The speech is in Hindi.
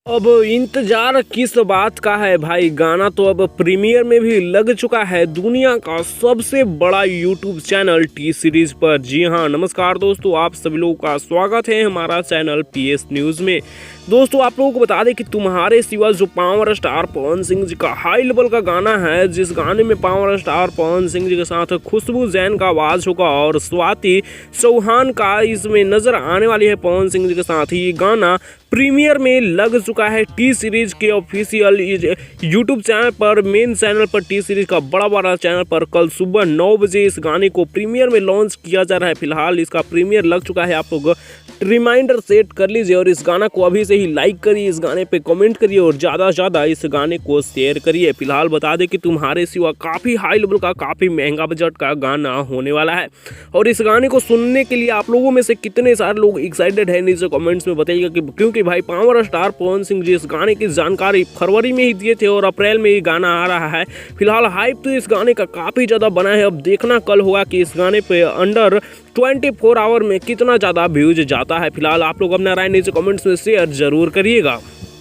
अब इंतजार किस बात का है भाई। गाना तो अब प्रीमियर में भी लग चुका है दुनिया का सबसे बड़ा यूट्यूब चैनल टी सीरीज पर। जी हाँ, नमस्कार दोस्तों, आप सभी लोगों का स्वागत है हमारा चैनल पीएस न्यूज़ में। दोस्तों, आप लोगों को बता दें कि तुम्हारे सिवा जो पावर स्टार पवन सिंह जी का हाई लेवल का गाना है, जिस गाने में पावर स्टार पवन सिंह जी के साथ खुशबू जैन का आवाज होगा और स्वाति चौहान का इसमें नजर आने वाली है पवन सिंह जी के साथ। ये गाना प्रीमियर में लग चुका है टी सीरीज के ऑफिशियल यूट्यूब चैनल पर, मेन चैनल पर, टी सीरीज का बड़ा चैनल पर। कल सुबह 9 बजे इस गाने को प्रीमियर में लॉन्च किया जा रहा है। फिलहाल इसका प्रीमियर लग चुका है। आप लोग रिमाइंडर सेट कर लीजिए और इस गाना को अभी से ही लाइक करिए, इस गाने पे कमेंट करिए और ज़्यादा से ज़्यादा इस गाने को शेयर करिए। फिलहाल बता दें कि तुम्हारे सिवा काफ़ी हाई लेवल का, काफ़ी महंगा बजट का गाना होने वाला है और इस गाने को सुनने के लिए आप लोगों में से कितने सारे लोग एक्साइटेड हैं नीचे कमेंट्स में बताइएगा। कि क्योंकि भाई पावर स्टार पवन सिंह जी इस गाने की जानकारी फरवरी में ही दिए थे और अप्रैल में ये गाना आ रहा है। फिलहाल हाइप तो इस गाने का काफ़ी ज़्यादा बना है। अब देखना कल होगा कि इस गाने पे अंडर 24 आवर में कितना ज़्यादा व्यूज जाता है। फिलहाल आप लोग अपना राय नीचे कमेंट्स में शेयर जरूर करिएगा।